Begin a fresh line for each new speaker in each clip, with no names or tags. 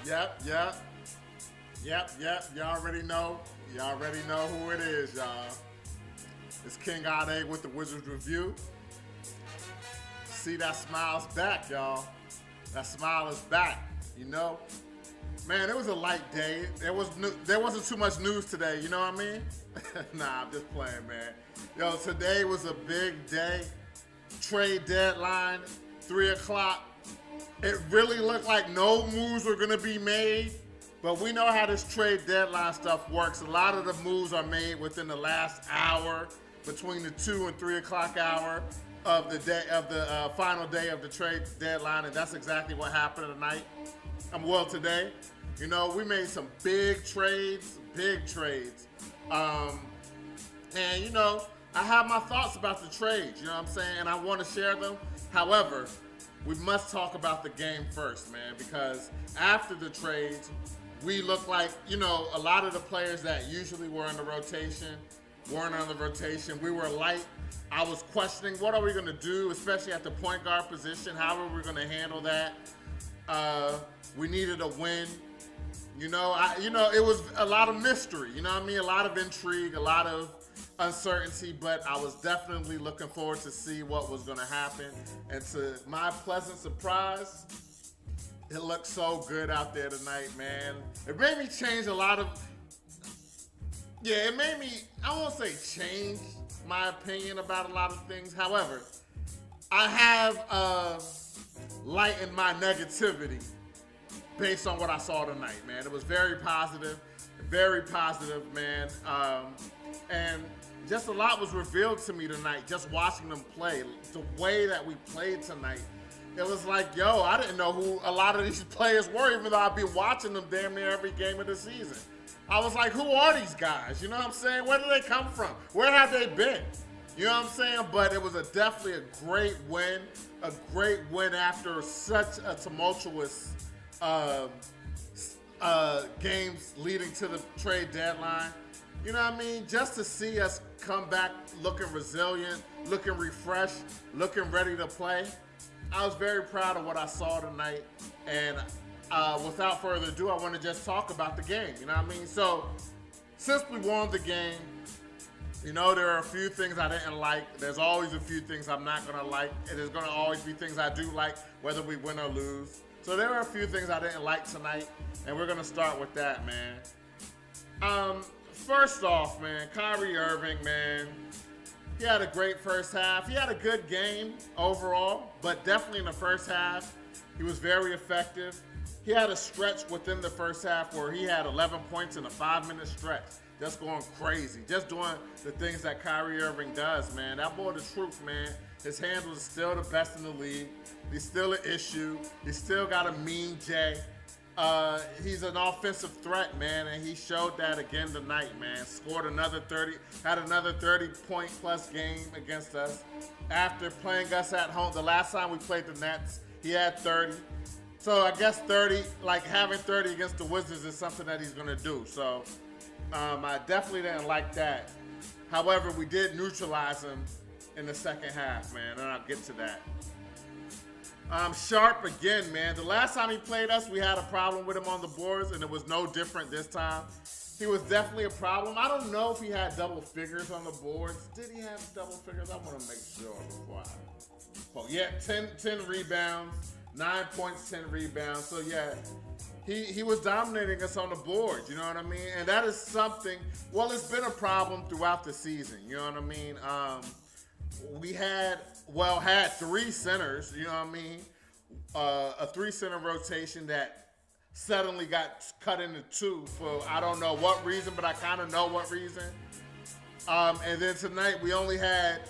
Yep, yep, yep. Y'all already know. Y'all already know who it is, y'all. It's King Ade with the Wizards Review. See, that smile's back, y'all. That smile is back. You know, man, it was a light day. There wasn't too much news today. You know what I mean? Nah, I'm just playing, man. Yo, today was a big day. Trade deadline, 3 o'clock. It really looked like no moves were gonna be made, but we know how this trade deadline stuff works. A lot of the moves are made within the last hour, between the 2 and 3 o'clock hour of the day of the final day of the trade deadline, and that's exactly what happened tonight. Today. You know, we made some big trades, and you know, I have my thoughts about the trades. You know what I'm saying, and I want to share them. However, we must talk about the game first, man, because after the trades, we look like, you know, a lot of the players that usually were in the rotation weren't on the rotation. We were light. I was questioning what are we going to do, especially at the point guard position. How are we going to handle that? We needed a win. You know, it was a lot of mystery. You know what I mean? A lot of intrigue, a lot of uncertainty, but I was definitely looking forward to see what was going to happen. And to my pleasant surprise, it looked so good out there tonight, man. It made me change a lot of. Yeah, it made me. I won't say change my opinion about a lot of things. However, I have lightened my negativity based on what I saw tonight, man. It was very positive, man. And just a lot was revealed to me tonight, just watching them play. The way that we played tonight, it was like, yo, I didn't know who a lot of these players were, even though I've been watching them damn near every game of the season. I was like, who are these guys? You know what I'm saying? Where do they come from? Where have they been? You know what I'm saying? But it was definitely a great win after such a tumultuous games leading to the trade deadline. You know what I mean? Just to see us come back looking resilient, looking refreshed, looking ready to play. I was very proud of what I saw tonight. And without further ado, I want to just talk about the game. You know what I mean? So, since we won the game, you know, there are a few things I didn't like. There's always a few things I'm not going to like. And there's going to always be things I do like, whether we win or lose. So there are a few things I didn't like tonight, and we're going to start with that, man. First off, man, Kyrie Irving, man, he had a great first half. He had a good game overall, but definitely in the first half, he was very effective. He had a stretch within the first half where he had 11 points in a 5-minute stretch, just going crazy, just doing the things that Kyrie Irving does, man. That boy, the truth, man. His handle is still the best in the league. He's still an issue. He's still got a mean J. He's an offensive threat, man, and he showed that again tonight, man. Scored another 30, had another 30-point plus game against us. After playing us at home, the last time we played the Nets, he had 30. So I guess 30, like having 30 against the Wizards is something that he's going to do. So I definitely didn't like that. However, we did neutralize him in the second half, man, and I'll get to that. Sharp again, man. The last time he played us, we had a problem with him on the boards, and it was no different this time. He was definitely a problem. I don't know if he had double figures on the boards. Did he have double figures? I want to make sure before I... Oh, yeah, 10 rebounds, 9 points, 10 rebounds. So, yeah, he was dominating us on the boards, you know what I mean? And that is something... Well, it's been a problem throughout the season, you know what I mean? We had 3 centers, you know what I mean? A 3-center rotation that suddenly got cut into 2 for I don't know what reason, but I kind of know what reason. And then tonight we only had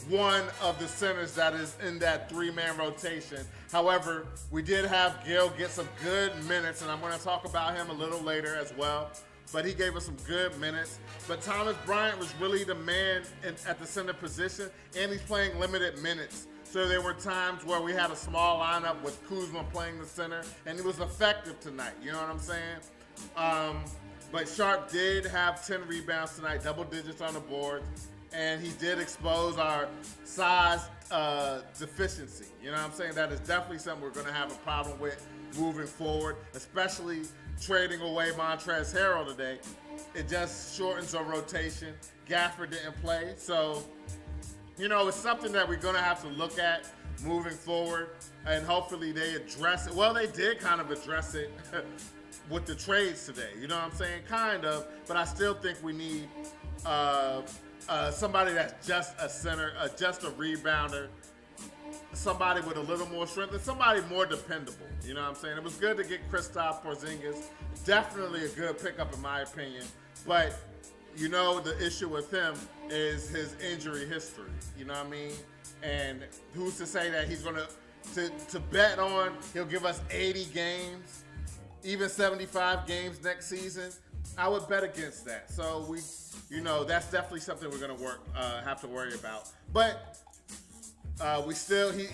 one of the centers that is in that 3-man rotation. However, we did have Gil get some good minutes, and I'm going to talk about him a little later as well. But he gave us some good minutes. But Thomas Bryant was really the man at the center position, and he's playing limited minutes. So there were times where we had a small lineup with Kuzma playing the center, and he was effective tonight. You know what I'm saying? But Sharp did have 10 rebounds tonight, double digits on the board, and he did expose our size deficiency. You know what I'm saying? That is definitely something we're going to have a problem with moving forward, especially trading away Montrezl Harrell today. It just shortens our rotation. Gafford didn't play, so it's something that we're going to have to look at moving forward, and hopefully they address it. Well, they did kind of address it with the trades today. You know what I'm saying? Kind of, but I still think we need somebody that's just a center, just a rebounder, somebody with a little more strength, and somebody more dependable. You know what I'm saying? It was good to get Kristaps Porzingis. Definitely a good pickup in my opinion, but the issue with him is his injury history. You know what I mean? And who's to say that he's gonna to bet on he'll give us 80 games, even 75 games next season? I would bet against that. So that's definitely something we're gonna have to worry about. But we still we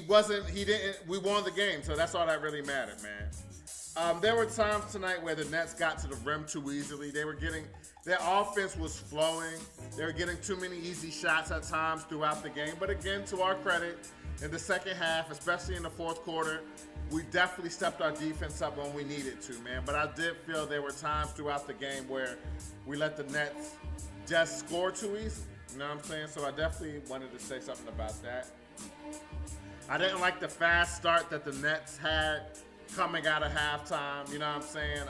won the game, so that's all that really mattered, man. There were times tonight where the Nets got to the rim too easily. Their offense was flowing. They were getting too many easy shots at times throughout the game. But again, to our credit, in the second half, especially in the fourth quarter, we definitely stepped our defense up when we needed to, man. But I did feel there were times throughout the game where we let the Nets just score too easily. You know what I'm saying? So I definitely wanted to say something about that. I didn't like the fast start that the Nets had coming out of halftime. You know what I'm saying?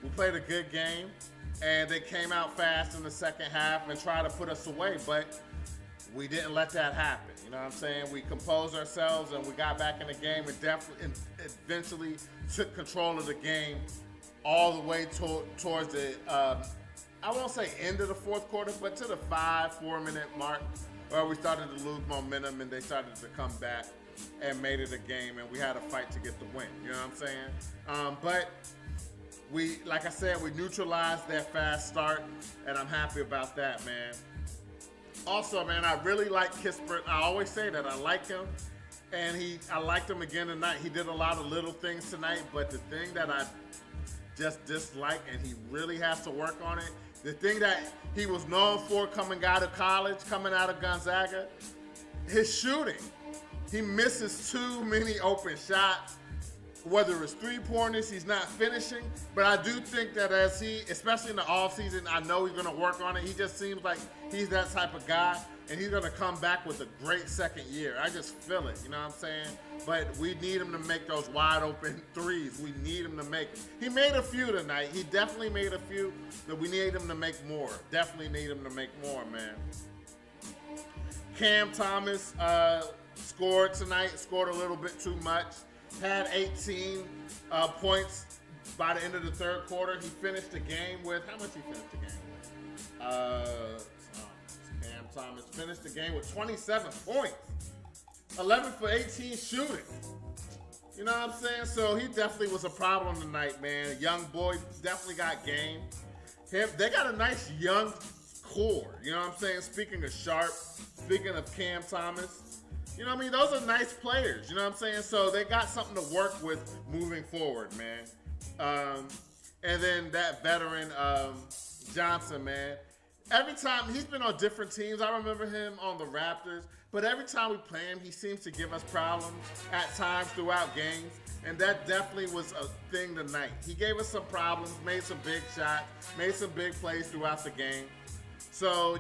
We played a good game, and they came out fast in the second half and tried to put us away, but we didn't let that happen. You know what I'm saying? We composed ourselves, and we got back in the game and definitely eventually took control of the game all the way towards the, I won't say end of the fourth quarter, but to the 4 minute mark where we started to lose momentum and they started to come back and made it a game, and we had a fight to get the win. You know what I'm saying? But we, like I said, we neutralized that fast start, and I'm happy about that, man. Also, man, I really like Kispert. I always say that I like him, and I liked him again tonight. He did a lot of little things tonight, but the thing that I just dislike, and he really has to work on it, the thing that he was known for coming out of college, coming out of Gonzaga, his shooting. He misses too many open shots. Whether it's three-pointers, he's not finishing. But I do think that as especially in the offseason, I know he's going to work on it. He just seems like he's that type of guy, and he's going to come back with a great second year. I just feel it, you know what I'm saying? But we need him to make those wide-open threes. We need him to make them. He made a few tonight. He definitely made a few, but we need him to make more. Definitely need him to make more, man. Cam Thomas scored tonight, scored a little bit too much. Had 18 points by the end of the third quarter. He finished the game with, how much he finished the game with? Cam Thomas finished the game with 27 points. 11 for 18 shooting. You know what I'm saying? So he definitely was a problem tonight, man. Young boy definitely got game. They got a nice young core. You know what I'm saying? Speaking of Sharp, speaking of Cam Thomas, you know what I mean? Those are nice players, you know what I'm saying? So they got something to work with moving forward, man. And then that veteran, Johnson, man. Every time, he's been on different teams. I remember him on the Raptors. But every time we play him, he seems to give us problems at times throughout games. And that definitely was a thing tonight. He gave us some problems, made some big shots, made some big plays throughout the game. So,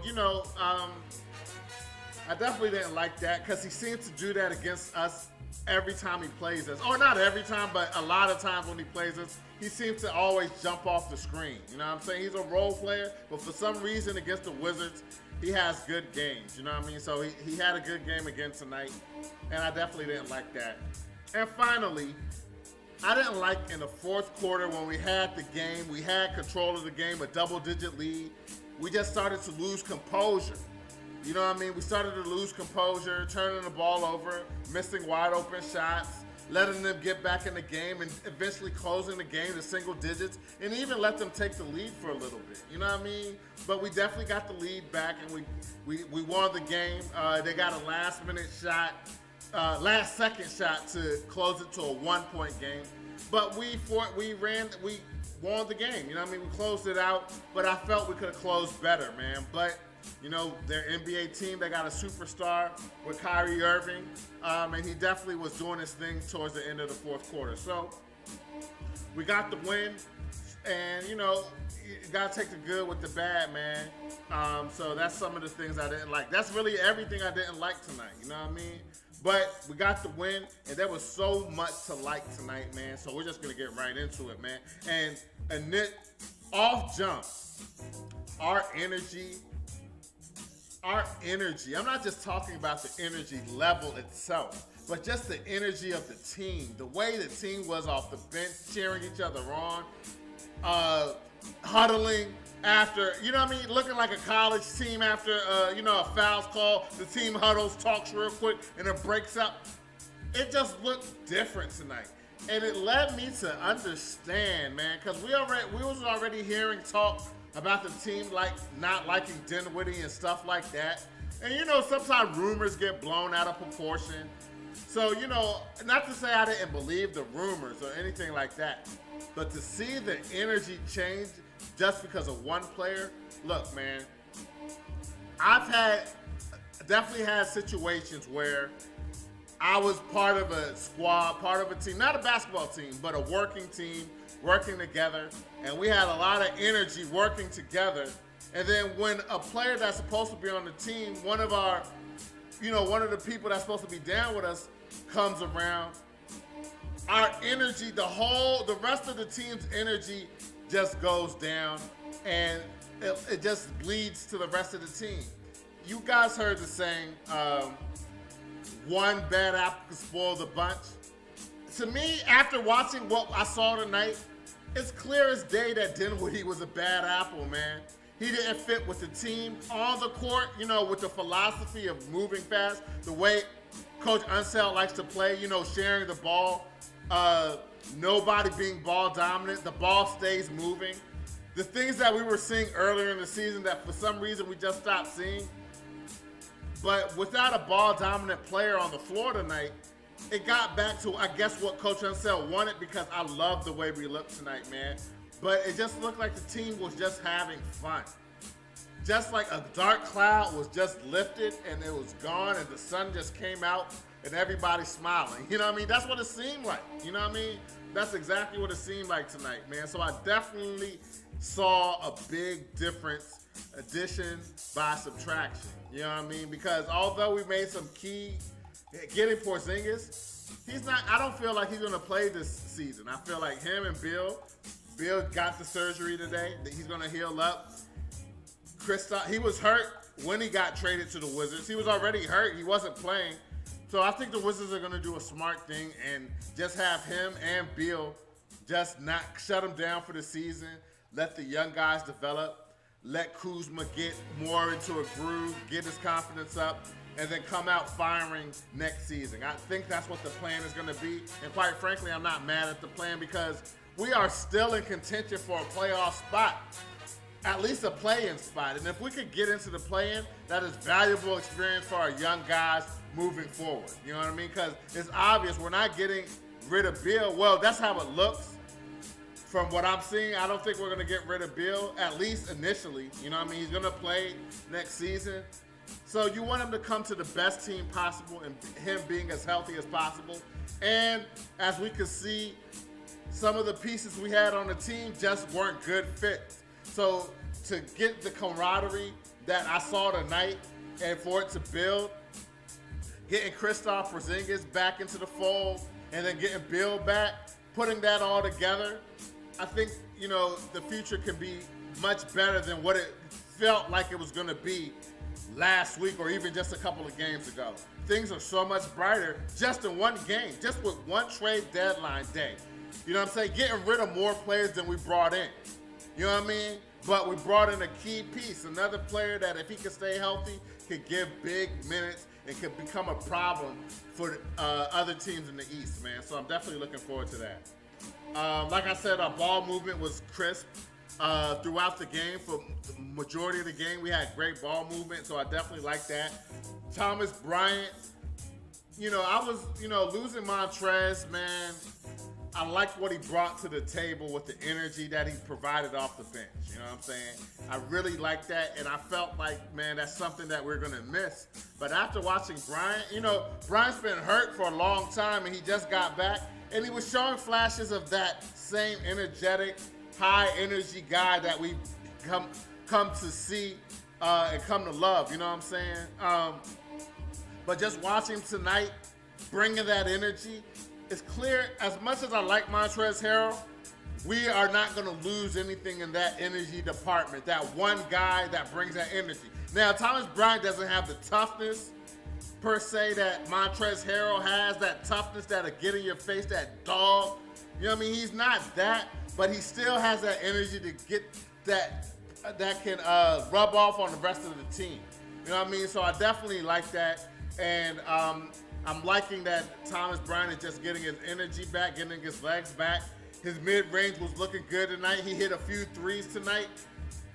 I definitely didn't like that because he seems to do that against us every time he plays us. Or not every time, but a lot of times when he plays us, he seems to always jump off the screen. You know what I'm saying? He's a role player, but for some reason against the Wizards, he has good games. You know what I mean? So he had a good game again tonight, and I definitely didn't like that. And finally, I didn't like in the fourth quarter when we had the game, we had control of the game, a double-digit lead, we just started to lose composure. You know what I mean? We started to lose composure, turning the ball over, missing wide open shots, letting them get back in the game, and eventually closing the game to single digits, and even let them take the lead for a little bit. You know what I mean? But we definitely got the lead back, and we won the game. They got a last-minute shot, last-second shot to close it to a one-point game. But we won the game. You know what I mean? We closed it out, but I felt we could have closed better, man. But You know, their NBA team, they got a superstar with Kyrie Irving, and he definitely was doing his thing towards the end of the fourth quarter. So we got the win, and, you know, you got to take the good with the bad, man. So that's some of the things I didn't like. That's really everything I didn't like tonight, you know what I mean? But we got the win, and there was so much to like tonight, man. So we're just going to get right into it, man. And off jump, our energy, I'm not just talking about the energy level itself, but just the energy of the team, the way the team was off the bench, cheering each other on, huddling after, you know what I mean, looking like a college team after, you know, a foul's called, the team huddles, talks real quick, and it breaks up. It just looked different tonight. And it led me to understand, man, because we was already hearing talk about the team like not liking Dinwiddie and stuff like that. And, you know, sometimes rumors get blown out of proportion. So, you know, not to say I didn't believe the rumors or anything like that, but to see the energy change just because of one player, look, man, I've definitely had situations where I was part of a squad, part of a team, not a basketball team, but a working team, working together, and we had a lot of energy working together. And then when a player that's supposed to be on the team, one of the people that's supposed to be down with us comes around, our energy, the rest of the team's energy just goes down, and it just bleeds to the rest of the team. You guys heard the saying, one bad apple can spoil the bunch. To me, after watching what I saw tonight, it's clear as day that Dinwiddie was a bad apple, man. He didn't fit with the team on the court, you know, with the philosophy of moving fast, the way Coach Unseld likes to play, you know, sharing the ball, nobody being ball dominant, the ball stays moving. The things that we were seeing earlier in the season that for some reason we just stopped seeing. But without a ball-dominant player on the floor tonight, it got back to, I guess, what Coach Unseld wanted, because I love the way we looked tonight, man. But it just looked like the team was just having fun. Just like a dark cloud was just lifted and it was gone and the sun just came out and everybody's smiling. You know what I mean? That's what it seemed like. You know what I mean? That's exactly what it seemed like tonight, man. So I definitely saw a big difference, addition by subtraction. You know what I mean? Because although we made some key, getting Porzingis, I don't feel like he's going to play this season. I feel like him and Bill got the surgery today. He's going to heal up. Kristaps, he was hurt when he got traded to the Wizards. He was already hurt. He wasn't playing. So I think the Wizards are going to do a smart thing and just have him and Bill just not shut him down for the season. Let the young guys develop. Let Kuzma get more into a groove, get his confidence up, and then come out firing next season. I think that's what the plan is going to be. And quite frankly, I'm not mad at the plan because we are still in contention for a playoff spot, at least a play-in spot. And if we could get into the play-in, that is valuable experience for our young guys moving forward. You know what I mean? Because it's obvious we're not getting rid of Bill. Well, that's how it looks. From what I'm seeing, I don't think we're going to get rid of Bill, at least initially. You know what I mean? He's going to play next season. So you want him to come to the best team possible and him being as healthy as possible. And as we can see, some of the pieces we had on the team just weren't good fits. So to get the camaraderie that I saw tonight and for it to build, getting Kristaps Porzingis back into the fold and then getting Bill back, putting that all together, I think, you know, the future can be much better than what it felt like it was going to be last week or even just a couple of games ago. Things are so much brighter just in one game, just with one trade deadline day. You know what I'm saying? Getting rid of more players than we brought in. You know what I mean? But we brought in a key piece, another player that if he can stay healthy, could give big minutes and could become a problem for other teams in the East, man. So I'm definitely looking forward to that. Like I said, our ball movement was crisp throughout the game. For the majority of the game, we had great ball movement, so I definitely like that. Thomas Bryant, you know, I was, you know, losing Montrez, man. I like what he brought to the table with the energy that he provided off the bench. You know what I'm saying? I really like that, and I felt like, man, that's something that we're gonna miss. But after watching Bryant, Bryant's been hurt for a long time, and he just got back, and he was showing flashes of that same energetic, high energy guy that we come to see and come to love. You know what I'm saying? But just watching him tonight, bringing that energy. It's clear, as much as I like Montrezl Harrell, we are not going to lose anything in that energy department. That one guy that brings that energy. Now, Thomas Bryant doesn't have the toughness, per se, that Montrezl Harrell has. That toughness that'll get in your face, that dog. You know what I mean? He's not that, but he still has that energy to get that can rub off on the rest of the team. You know what I mean? So I definitely like that. And I'm liking that Thomas Bryant is just getting his energy back, getting his legs back. His mid-range was looking good tonight. He hit a few threes tonight.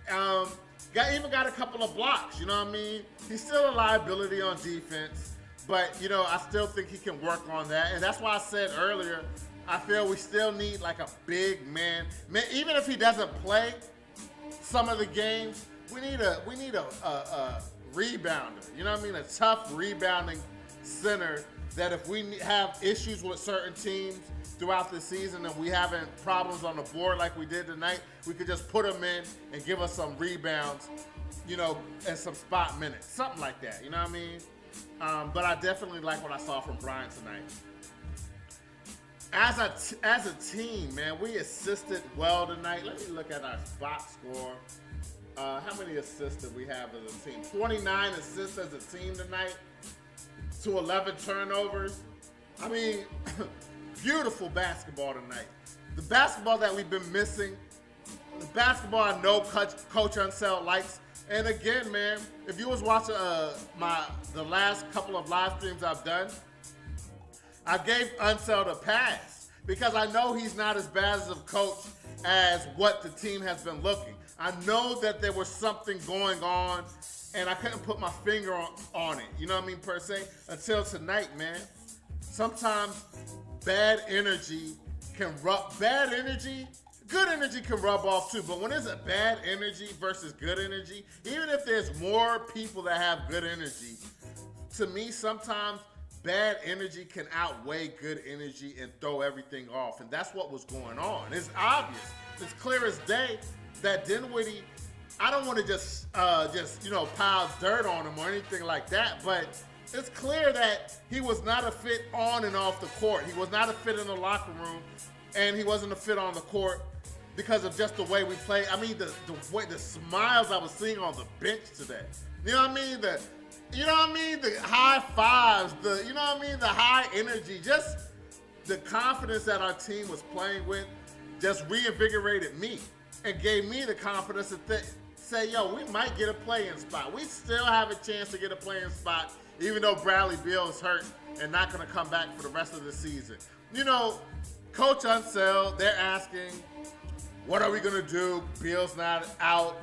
Even got a couple of blocks, you know what I mean? He's still a liability on defense, but, I still think he can work on that. And that's why I said earlier, I feel we still need like a big man. Even if he doesn't play some of the games, we need a rebounder, you know what I mean? A tough rebounding center that if we have issues with certain teams throughout the season and we having problems on the board like we did tonight, we could just put them in and give us some rebounds, and some spot minutes, something like that, you know what I mean? But I definitely like what I saw from Bryant tonight. As a team, man, we assisted well tonight. Let me look at our box score. How many assists did we have as a team? 29 assists as a team tonight to 11 turnovers. I mean, beautiful basketball tonight. The basketball that we've been missing, the basketball I know Coach Unseld likes. And again, man, if you was watching the last couple of live streams I've done, I gave Unseld a pass because I know he's not as bad as a coach as what the team has been looking. I know that there was something going on, and I couldn't put my finger on it, you know what I mean, per se, until tonight, man. Sometimes bad energy can rub, good energy can rub off too, but when it's a bad energy versus good energy, even if there's more people that have good energy, to me, sometimes bad energy can outweigh good energy and throw everything off, and that's what was going on. It's obvious. It's clear as day that Dinwiddie, I don't want to just pile dirt on him or anything like that, but it's clear that he was not a fit on and off the court. He was not a fit in the locker room, and he wasn't a fit on the court because of just the way we played. I mean, the smiles I was seeing on the bench today. You know what I mean? The high fives, the high energy, just the confidence that our team was playing with just reinvigorated me and gave me the confidence to say, yo, we might get a play-in spot. We still have a chance to get a play-in spot, even though Bradley Beal is hurt and not going to come back for the rest of the season. Coach Unseld, they're asking, what are we going to do? Beal's not out.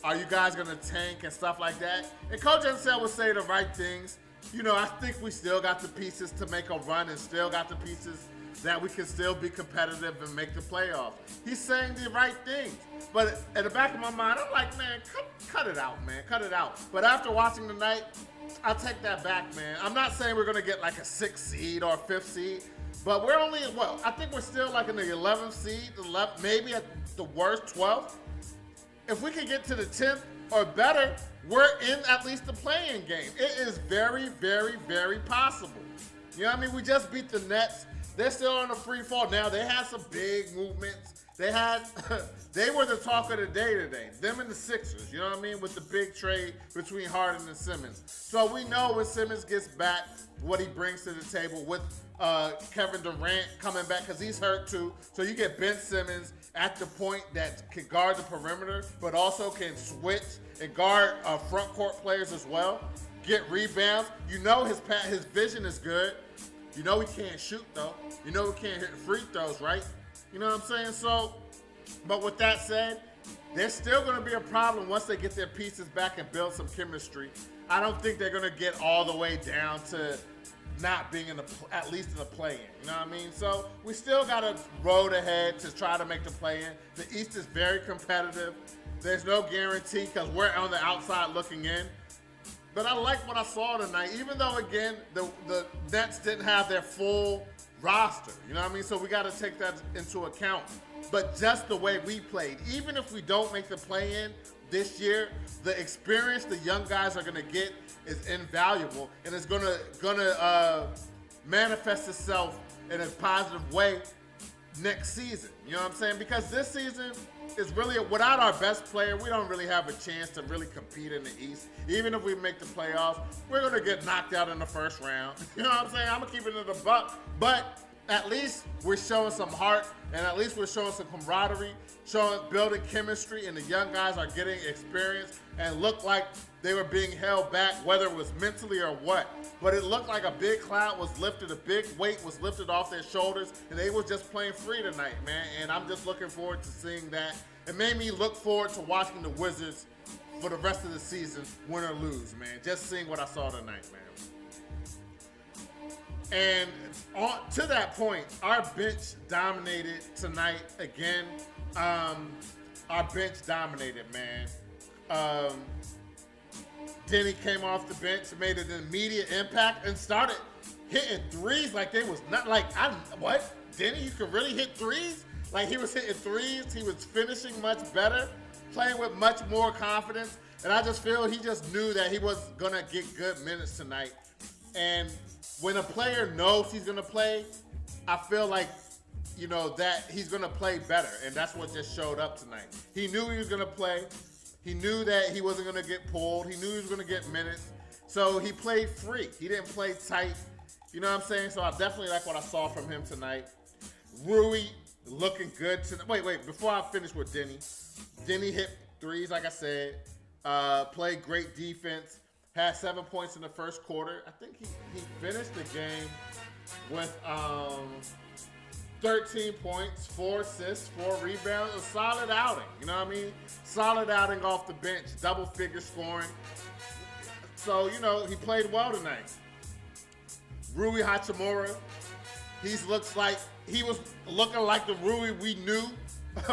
Are you guys going to tank and stuff like that? And Coach Unseld would say the right things. I think we still got the pieces to make a run and still got the pieces that we can still be competitive and make the playoffs. He's saying the right things. But at the back of my mind, I'm like, man, cut it out, man. Cut it out. But after watching tonight, I'll take that back, man. I'm not saying we're going to get like a 6th seed or a 5th seed, but we're only, I think we're still like in the 11th seed, maybe at the worst 12th. If we can get to the 10th or better, we're in at least the play-in game. It is very, very, very possible. You know what I mean? We just beat the Nets. They're still on a free fall. Now, they had some big movements. They were the talk of the day today. Them and the Sixers, you know what I mean? With the big trade between Harden and Simmons. So we know when Simmons gets back, what he brings to the table with Kevin Durant coming back because he's hurt too. So you get Ben Simmons at the point that can guard the perimeter, but also can switch and guard front court players as well. Get rebounds. His vision is good. He can't shoot though. He can't hit free throws, right? You know what I'm saying? So, but with that said, there's still going to be a problem once they get their pieces back and build some chemistry. I don't think they're going to get all the way down to not being at least in the play-in. You know what I mean? So we still got a road ahead to try to make the play-in. The East is very competitive. There's no guarantee because we're on the outside looking in. But I like what I saw tonight, even though, again, the Nets didn't have their full roster. You know what I mean? So we got to take that into account. But just the way we played, even if we don't make the play-in this year, the experience the young guys are going to get is invaluable, and it's gonna manifest itself in a positive way next season. You know what I'm saying? Because this season is really, without our best player, we don't really have a chance to really compete in the East. Even if we make the playoffs, we're gonna get knocked out in the first round. You know what I'm saying? I'm gonna keep it in the buck, but at least we're showing some heart, and at least we're showing some camaraderie, building chemistry, and the young guys are getting experience and look like they were being held back, whether it was mentally or what. But it looked like a big cloud was lifted, a big weight was lifted off their shoulders, and they were just playing free tonight, man. And I'm just looking forward to seeing that. It made me look forward to watching the Wizards for the rest of the season, win or lose, man. Just seeing what I saw tonight, man. And to that point, our bench dominated tonight again. Our bench dominated, man. Denny came off the bench, made an immediate impact, and started hitting threes like they was not like, what? Denny, you can really hit threes? Like he was hitting threes, he was finishing much better, playing with much more confidence, and I just feel he just knew that he was gonna get good minutes tonight. And when a player knows he's gonna play, I feel like, you know, that he's gonna play better, and that's what just showed up tonight. He knew he was gonna play. He knew that he wasn't gonna get pulled. He knew he was gonna get minutes. So he played free. He didn't play tight. You know what I'm saying? So I definitely like what I saw from him tonight. Rui looking good tonight. Wait, before I finish with Denny. Denny hit threes, like I said. Played great defense. Had 7 points in the first quarter. I think he finished the game with 13 points, 4 assists, 4 rebounds, a solid outing. You know what I mean? Solid outing off the bench, double figure scoring. So, you know, he played well tonight. Rui Hachimura, he was looking like the Rui we knew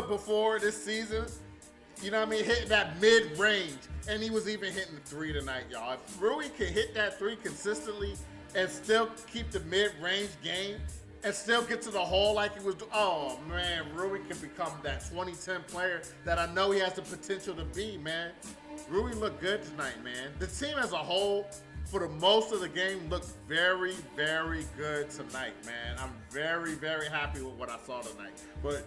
before this season. You know what I mean? Hitting that mid-range. And he was even hitting the three tonight, y'all. If Rui can hit that three consistently and still keep the mid-range game and still get to the hole like he was doing, oh, man, Rui can become that 2010 player that I know he has the potential to be, man. Rui looked good tonight, man. The team as a whole, for the most of the game, looked very, very good tonight, man. I'm very, very happy with what I saw tonight. But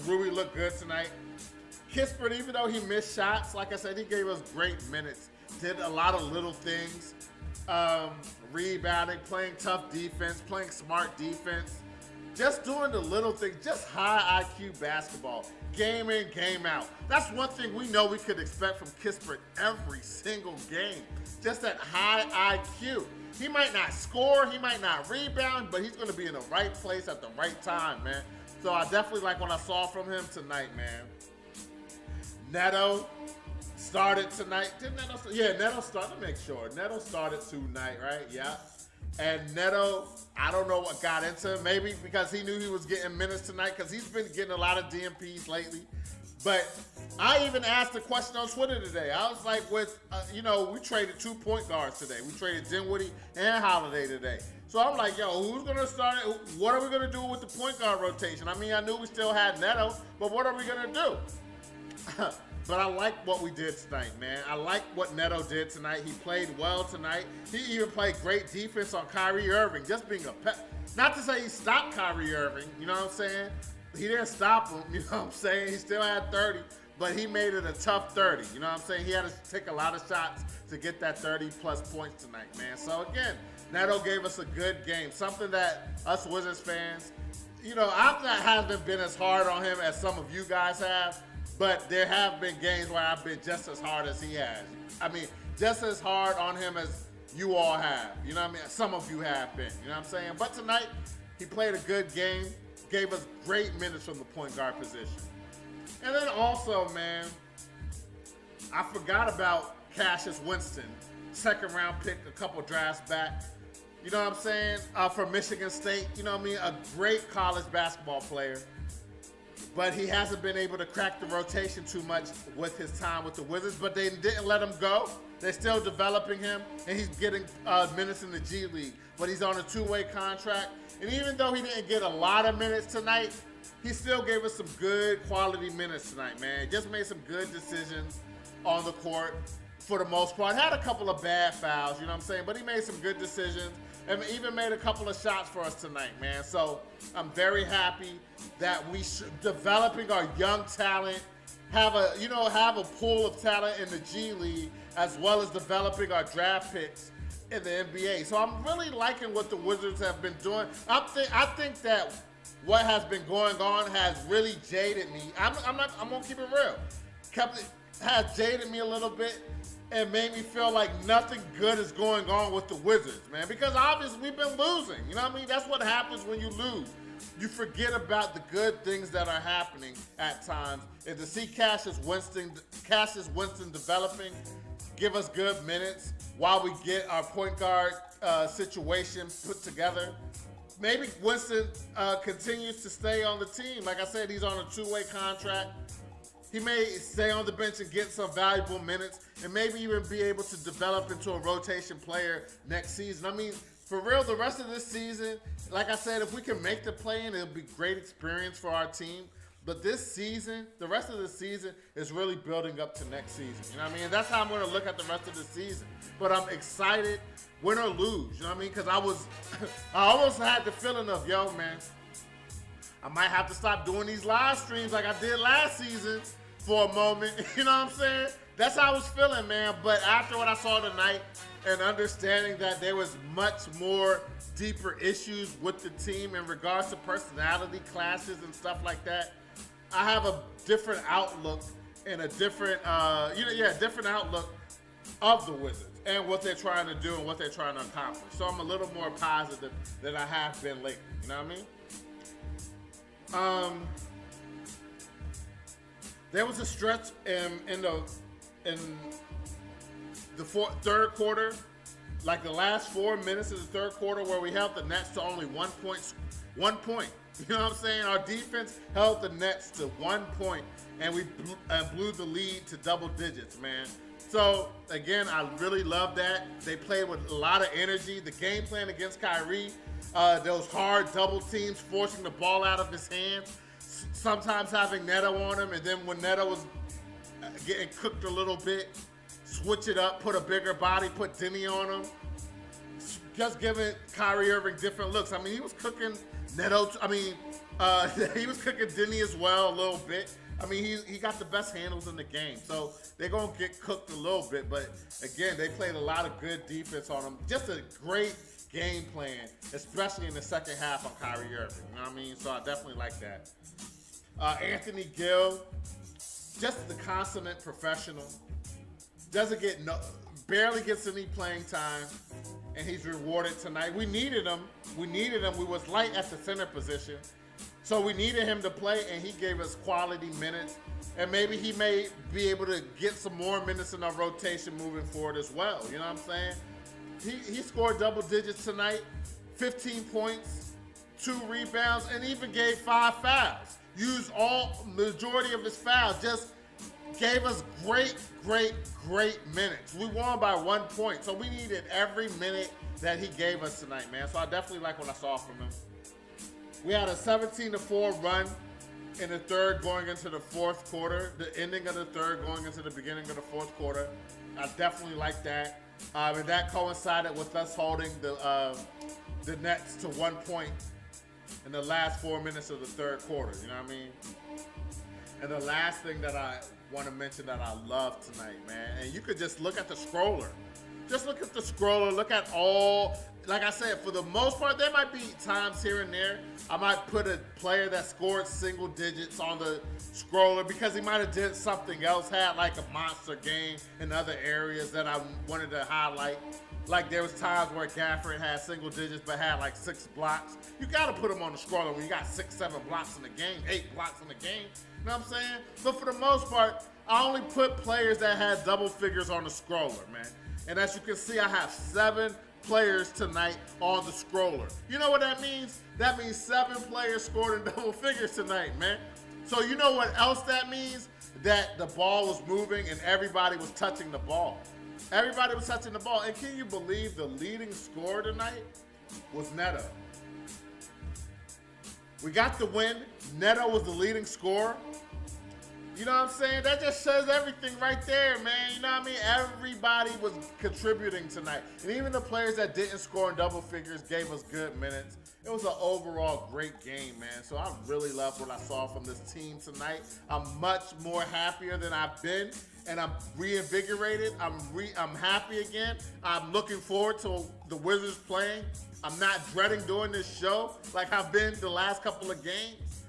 Rui looked good tonight. Kispert, even though he missed shots, like I said, he gave us great minutes. Did a lot of little things. Rebounding, playing tough defense, playing smart defense. Just doing the little things, just high IQ basketball. Game in, game out. That's one thing we know we could expect from Kispert every single game. Just that high IQ. He might not score, he might not rebound, but he's going to be in the right place at the right time, man. So I definitely like what I saw from him tonight, man. Neto started tonight. Didn't Neto start? Yeah, Neto started. Let me make sure. Neto started tonight, right? Yeah. And Neto, I don't know what got into him. Maybe because he knew he was getting minutes tonight because he's been getting a lot of DMPs lately. But I even asked a question on Twitter today. I was like, we traded 2 point guards today. We traded Dinwiddie and Holiday today. So I'm like, yo, who's going to start it? What are we going to do with the point guard rotation? I mean, I knew we still had Neto, but what are we going to do? But I like what we did tonight, man. I like what Neto did tonight. He played well tonight. He even played great defense on Kyrie Irving, just being a pet. Not to say he stopped Kyrie Irving, you know what I'm saying? He didn't stop him, you know what I'm saying? He still had 30, but he made it a tough 30, you know what I'm saying? He had to take a lot of shots to get that 30-plus points tonight, man. So, again, Neto gave us a good game, something that us Wizards fans, you know, I haven't been as hard on him as some of you guys have. But there have been games where I've been just as hard as he has. I mean, just as hard on him as you all have. You know what I mean? Some of you have been. You know what I'm saying? But tonight, he played a good game. Gave us great minutes from the point guard position. And then also, man, I forgot about Cassius Winston. Second round pick a couple drafts back. You know what I'm saying? From Michigan State. You know what I mean? A great college basketball player. But he hasn't been able to crack the rotation too much with his time with the Wizards. But they didn't let him go. They're still developing him, and he's getting minutes in the G League. But he's on a two-way contract. And even though he didn't get a lot of minutes tonight, he still gave us some good quality minutes tonight, man. Just made some good decisions on the court for the most part. Had a couple of bad fouls, you know what I'm saying? But he made some good decisions and even made a couple of shots for us tonight, man. So I'm very happy that we developing our young talent, have a pool of talent in the G League, as well as developing our draft picks in the NBA. So I'm really liking what the Wizards have been doing. I think that what has been going on has really jaded me. I'm gonna keep it real. Has jaded me a little bit and made me feel like nothing good is going on with the Wizards, man. Because obviously we've been losing. You know what I mean? That's what happens when you lose. You forget about the good things that are happening at times. And to see Cassius Winston developing, give us good minutes while we get our point guard situation put together. Maybe Winston continues to stay on the team. Like I said, he's on a two-way contract. He may stay on the bench and get some valuable minutes and maybe even be able to develop into a rotation player next season. I mean, for real, the rest of this season, like I said, if we can make the play-in, it'll be great experience for our team. But this season, the rest of the season is really building up to next season. You know what I mean? And that's how I'm going to look at the rest of the season. But I'm excited, win or lose. You know what I mean? Because I almost had the feeling of, yo, man, I might have to stop doing these live streams like I did last season for a moment. You know what I'm saying? That's how I was feeling, man. But after what I saw tonight and understanding that there was much more deeper issues with the team in regards to personality clashes and stuff like that, I have a different outlook and a different, different outlook of the Wizards and what they're trying to do and what they're trying to accomplish. So I'm a little more positive than I have been lately. You know what I mean? There was a stretch in the third quarter, like the last 4 minutes of the third quarter, where we held the Nets to only 1 point. 1 point. You know what I'm saying? Our defense held the Nets to 1 point, and we blew the lead to double digits, man. So, again, I really love that. They played with a lot of energy. The game plan against Kyrie, those hard double teams, forcing the ball out of his hands, sometimes having Neto on him, and then when Neto was getting cooked a little bit, switch it up, put a bigger body, put Denny on him, just giving Kyrie Irving different looks. I mean, he was cooking Neto. He was cooking Denny as well a little bit. I mean, he got the best handles in the game. So they're going to get cooked a little bit. But, again, they played a lot of good defense on him. Just a great game plan, especially in the second half on Kyrie Irving. You know what I mean? So I definitely like that. Anthony Gill, just the consummate professional. Barely gets any playing time, and he's rewarded tonight. We needed him. We was light at the center position, so we needed him to play, and he gave us quality minutes. And maybe he may be able to get some more minutes in our rotation moving forward as well. You know what I'm saying? He scored double digits tonight, 15 points, 2 rebounds, and even gave 5 fouls. Used majority of his fouls. Just gave us great minutes. We won by 1 point, so we needed every minute that he gave us tonight, man. So I definitely like what I saw from him. We had a 17-4 run in the third going into the fourth quarter, the ending of the third going into the beginning of the fourth quarter. I definitely like that. And that coincided with us holding the Nets to 1 point in the last 4 minutes of the third quarter. You know what I mean? And the last thing that I want to mention that I love tonight, man, and you could just look at the scroller. Just look at the scroller. Look at all. Like I said, for the most part, there might be times here and there I might put a player that scored single digits on the scroller because he might have did something else, had like a monster game in other areas that I wanted to highlight. Like there was times where Gafford had single digits but had like 6 blocks. You got to put him on the scroller when you got 6, 7 blocks in the game, 8 blocks in the game. You know what I'm saying? But for the most part, I only put players that had double figures on the scroller, man. And as you can see, I have 7 players tonight on the scroller. You know what that means? That means 7 players scored in double figures tonight, man. So you know what else that means? That the ball was moving and everybody was touching the ball. Everybody was touching the ball. And can you believe the leading scorer tonight was Neto? We got the win. Neto was the leading scorer. You know what I'm saying? That just says everything right there, man. You know what I mean? Everybody was contributing tonight. And even the players that didn't score in double figures gave us good minutes. It was an overall great game, man. So I really love what I saw from this team tonight. I'm much more happier than I've been, and I'm reinvigorated. I'm happy again. I'm looking forward to the Wizards playing. I'm not dreading doing this show like I've been the last couple of games.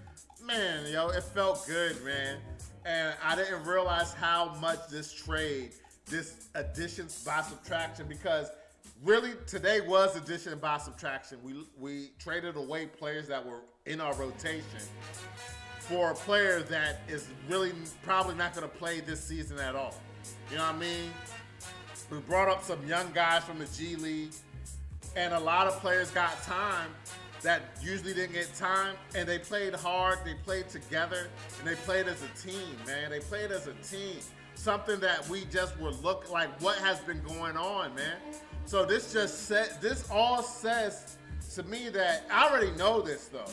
Man, yo, it felt good, man. And I didn't realize how much this trade, this addition by subtraction, because really today was addition by subtraction. We traded away players that were in our rotation for a player that is really probably not going to play this season at all. You know what I mean? We brought up some young guys from the G League, and a lot of players got time that usually didn't get time, and they played hard, they played together, and they played as a team, man. They played as a team. Something that we just were looking like, what has been going on, man? So this all says to me that I already know this though,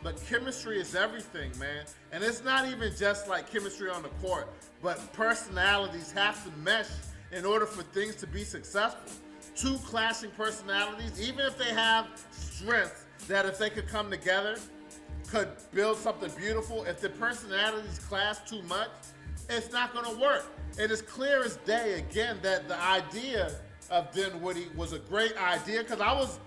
but chemistry is everything, man. And it's not even just like chemistry on the court, but personalities have to mesh in order for things to be successful. 2 clashing personalities, even if they have strengths, that if they could come together, could build something beautiful. If the personalities clash too much, it's not going to work. It is clear as day, again, that the idea of Dinwiddie was a great idea, because I was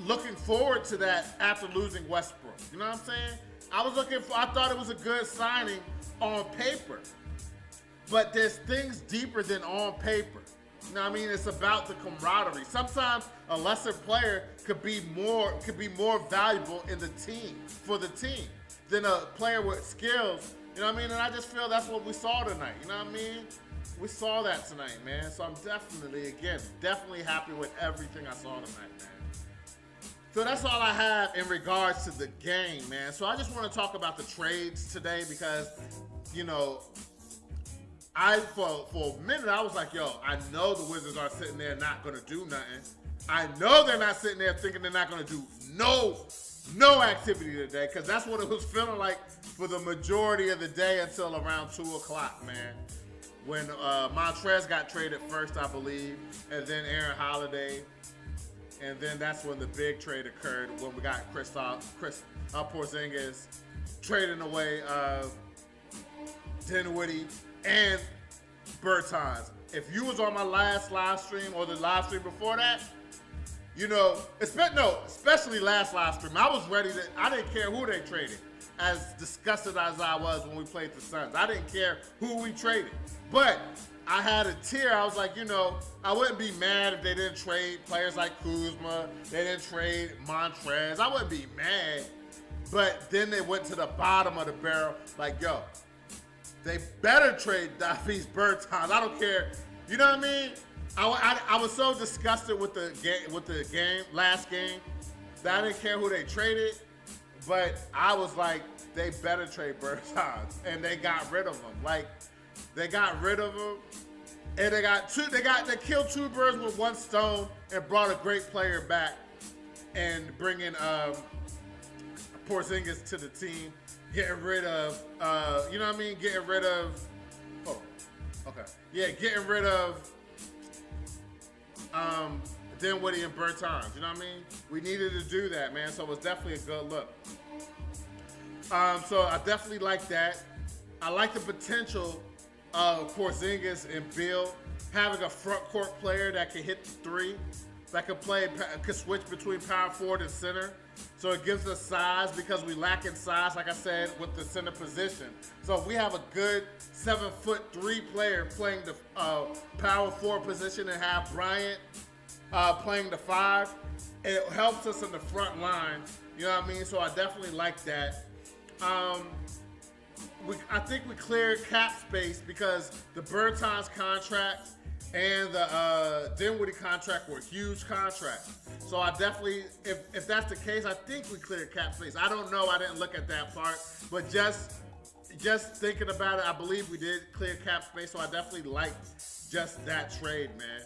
looking forward to that after losing Westbrook. You know what I'm saying? I thought it was a good signing on paper. But there's things deeper than on paper. You know what I mean? It's about the camaraderie. Sometimes a lesser player could be more valuable in the team, for the team, than a player with skills. You know what I mean? And I just feel that's what we saw tonight. You know what I mean? We saw that tonight, man. So I'm definitely happy with everything I saw tonight, man. So that's all I have in regards to the game, man. So I just want to talk about the trades today because, you know, for a minute, I was like, yo, I know the Wizards are sitting there not going to do nothing. I know they're not sitting there thinking they're not going to do no activity today, because that's what it was feeling like for the majority of the day until around 2 o'clock, man. When Montrez got traded first, I believe, and then Aaron Holiday. And then that's when the big trade occurred, when we got Porzingis trading away Dinwiddie and Bertans. If you was on my last live stream or the live stream before that, you know, especially last live stream, I was ready I didn't care who they traded. As disgusted as I was when we played the Suns, I didn't care who we traded. But I had a tear. I was like, you know, I wouldn't be mad if they didn't trade players like Kuzma. They didn't trade Montrez. I wouldn't be mad. But then they went to the bottom of the barrel. Like, yo, they better trade Davis Bertans. I don't care. You know what I mean? I was so disgusted with the last game, that I didn't care who they traded. But I was like, they better trade Bertans, and they got rid of him. Like, they got rid of him, and they killed 2 birds with 1 stone and brought a great player back, and bringing Porzingis to the team, getting rid of, you know what I mean? Getting rid of Dinwiddie and Bertans. You know what I mean? We needed to do that, man. So it was definitely a good look. So I definitely like that. I like the potential of Porzingis and Beal having a front court player that can hit the 3, that could switch between power forward and center. So it gives us size, because we lack in size, like I said, with the center position. So if we have a good 7'3" player playing the power forward position and have Bryant playing the 5, it helps us in the front line. You know what I mean? So I definitely like that. I think we cleared cap space because the Bertans contract and the Dinwiddie contract were huge contracts. So I definitely, if that's the case, I think we cleared cap space. I don't know. I didn't look at that part, but just thinking about it, I believe we did clear cap space. So I definitely like just that trade, man.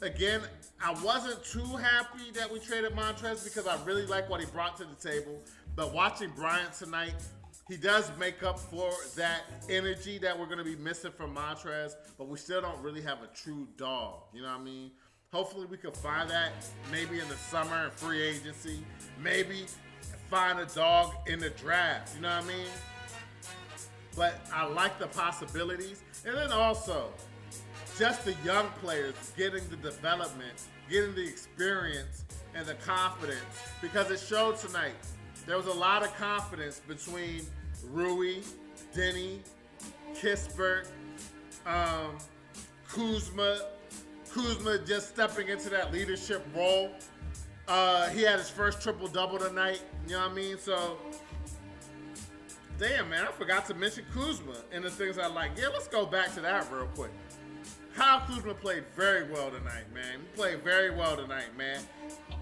Again, I wasn't too happy that we traded Montrez because I really like what he brought to the table. But watching Bryant tonight, he does make up for that energy that we're going to be missing from Montrez, but we still don't really have a true dog. You know what I mean? Hopefully we can find that maybe in the summer and free agency. Maybe find a dog in the draft. You know what I mean? But I like the possibilities. And then also, just the young players getting the development, getting the experience and the confidence. Because it showed tonight. There was a lot of confidence between Rui, Denny, Kispert, Kuzma. Kuzma just stepping into that leadership role. He had his first triple-double tonight. You know what I mean? So, damn, man, I forgot to mention Kuzma and the things I like. Yeah, let's go back to that real quick. Kyle Kuzma played very well tonight, man. He played very well tonight, man.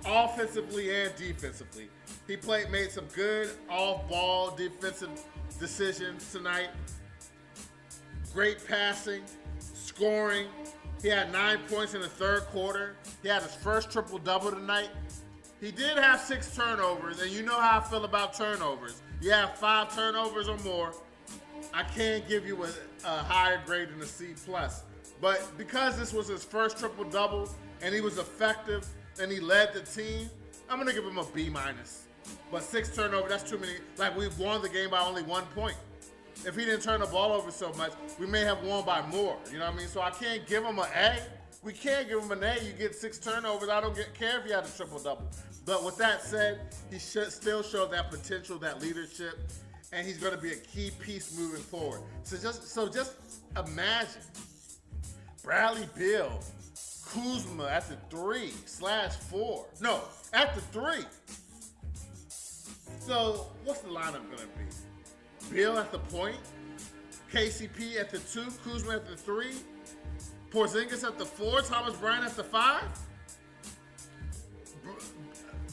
Offensively and defensively. He made some good off-ball defensive decisions tonight. Great passing, scoring. He had 9 points in the third quarter. He had his first triple-double tonight. He did have 6 turnovers, and you know how I feel about turnovers. You have 5 turnovers or more, I can't give you a higher grade than a C+. But because this was his first triple-double, and he was effective, and he led the team, I'm going to give him a B-. But 6 turnovers, that's too many. Like, we won the game by only 1 point. If he didn't turn the ball over so much, we may have won by more. You know what I mean? So I can't give him an A. We can't give him an A. You get 6 turnovers. I don't care if he had a triple-double. But with that said, he should still show that potential, that leadership, and he's going to be a key piece moving forward. So just imagine Bradley Beal, Kuzma at the 3/4. No, at the 3. So what's the lineup going to be? Beal at the point, KCP at the 2, Kuzma at the 3, Porzingis at the 4, Thomas Bryant at the 5.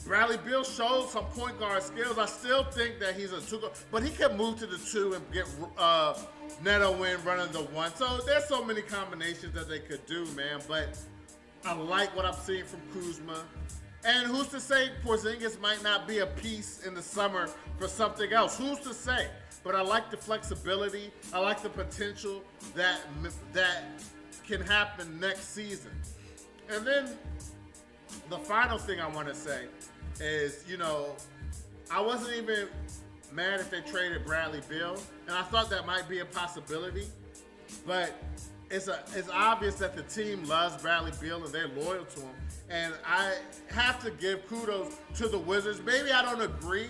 Bradley Beal showed some point guard skills. I still think that he's a 2 guard, but he can move to the 2 and get Neto in running the 1. So there's so many combinations that they could do, man. But I like what I'm seeing from Kuzma. And who's to say Porzingis might not be a piece in the summer for something else? Who's to say? But I like the flexibility. I like the potential that can happen next season. And then the final thing I want to say is, you know, I wasn't even mad if they traded Bradley Beal, and I thought that might be a possibility. But it's obvious that the team loves Bradley Beal and they're loyal to him. And I have to give kudos to the Wizards. Maybe I don't agree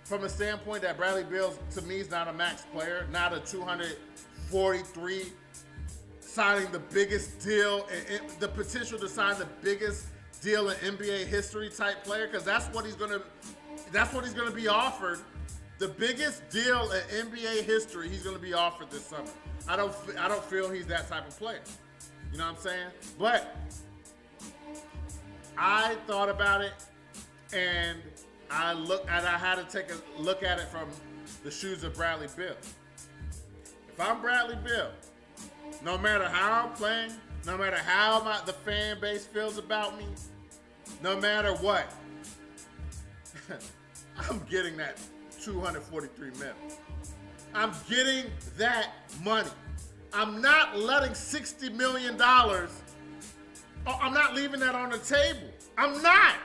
from a standpoint that Bradley Beal, to me, is not a max player, not a 243, signing the biggest deal, and the potential to sign the biggest deal in NBA history type player, because that's what he's gonna be offered. The biggest deal in NBA history he's gonna be offered this summer. I don't feel he's that type of player. You know what I'm saying? But I thought about it, and I had to take a look at it from the shoes of Bradley Beal. If I'm Bradley Beal, no matter how I'm playing, no matter how the fan base feels about me, no matter what, I'm getting that 243 mil. I'm getting that money. I'm not letting $60 million, I'm not leaving that on the table. I'm not.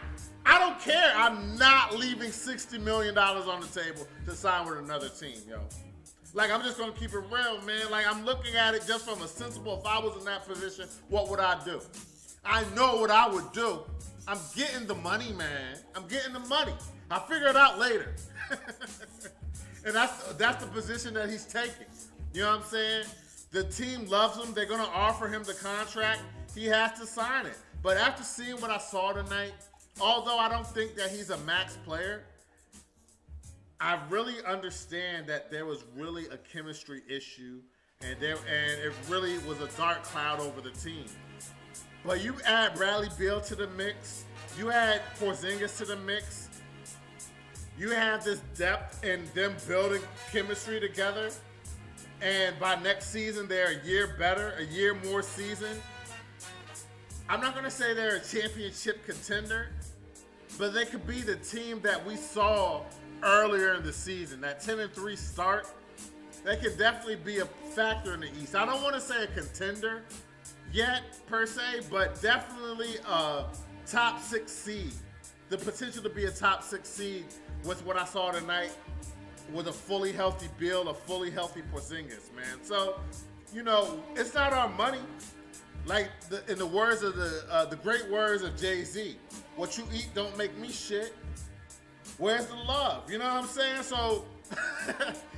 I don't care. I'm not leaving $60 million on the table to sign with another team, yo. Like, I'm just going to keep it real, man. Like, I'm looking at it just from a sensible, if I was in that position, what would I do? I know what I would do. I'm getting the money, man. I'm getting the money. I'll figure it out later. And that's the position that he's taking. You know what I'm saying? The team loves him. They're going to offer him the contract. He has to sign it. But after seeing what I saw tonight, although I don't think that he's a max player, I really understand that there was really a chemistry issue and it really was a dark cloud over the team. But you add Bradley Beal to the mix, you add Porzingis to the mix, you have this depth and them building chemistry together, and by next season they're a year better, a year more seasoned. I'm not gonna say they're a championship contender, but they could be the team that we saw earlier in the season, that 10-3 start. They could definitely be a factor in the East. I don't want to say a contender yet, per se, but definitely a top 6 seed. The potential to be a top 6 seed with what I saw tonight with a fully healthy Beal, a fully healthy Porzingis, man. So, you know, it's not our money. Like in the words of the great words of Jay-Z, what you eat don't make me shit. Where's the love? You know what I'm saying? So,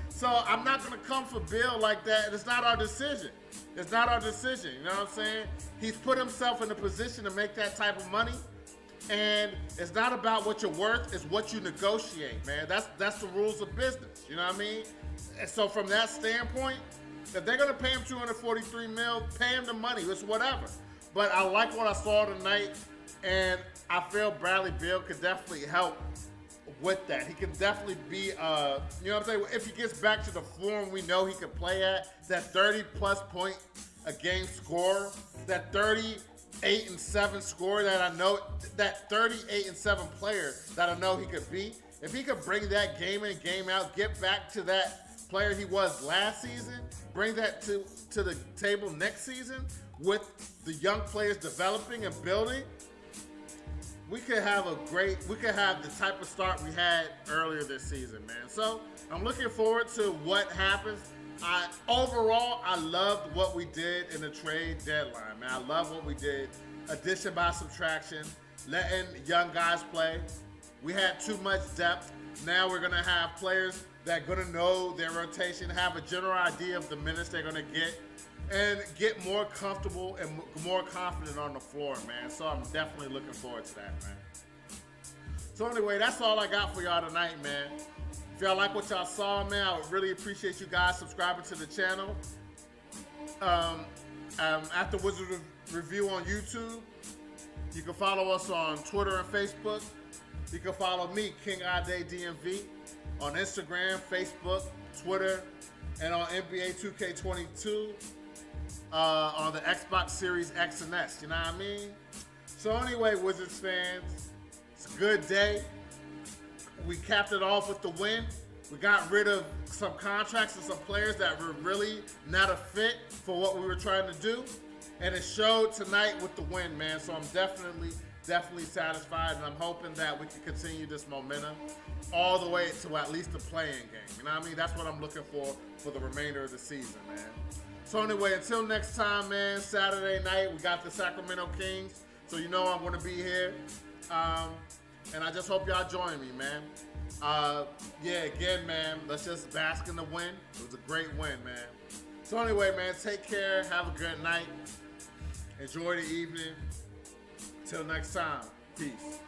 so I'm not gonna come for Bill like that. It's not our decision. It's not our decision. You know what I'm saying? He's put himself in a position to make that type of money, and it's not about what you're worth. It's what you negotiate, man. That's the rules of business. You know what I mean? And so from that standpoint, if they're gonna pay him $243 million, pay him the money. It's whatever. But I like what I saw tonight, and I feel Bradley Beal could definitely help with that. He can definitely be, you know what I'm saying? If he gets back to the form we know he can play at, that 30-plus point a game scorer, that 38-7 scorer that I know, that 38-7 player that I know he could be. If he could bring that game in, game out, get back to that player he was last season, bring that to the table next season with the young players developing and building, we could have the type of start we had earlier this season, man. So I'm looking forward to what happens. Overall, I loved what we did in the trade deadline, man. I love what we did. Addition by subtraction, letting young guys play. We had too much depth. Now we're gonna have players that are gonna know their rotation, have a general idea of the minutes they're gonna get, and get more comfortable and more confident on the floor, man. So I'm definitely looking forward to that, man. So anyway, that's all I got for y'all tonight, man. If y'all like what y'all saw, man, I would really appreciate you guys subscribing to the channel. After Wizard Review on YouTube, you can follow us on Twitter and Facebook. You can follow me, King Ade DMV, on Instagram, Facebook, Twitter, and on NBA 2K22. On the Xbox Series X and S, you know what I mean? So anyway, Wizards fans, it's a good day. We capped it off with the win. We got rid of some contracts and some players that were really not a fit for what we were trying to do. And it showed tonight with the win, man. So I'm definitely satisfied, and I'm hoping that we can continue this momentum all the way to at least the playing game. You know what I mean? That's what I'm looking for the remainder of the season, man. So anyway, until next time, man, Saturday night, we got the Sacramento Kings. So you know I'm going to be here. And I just hope y'all join me, man. Yeah, again, man, let's just bask in the win. It was a great win, man. So anyway, man, take care. Have a good night. Enjoy the evening. Till next time. Peace.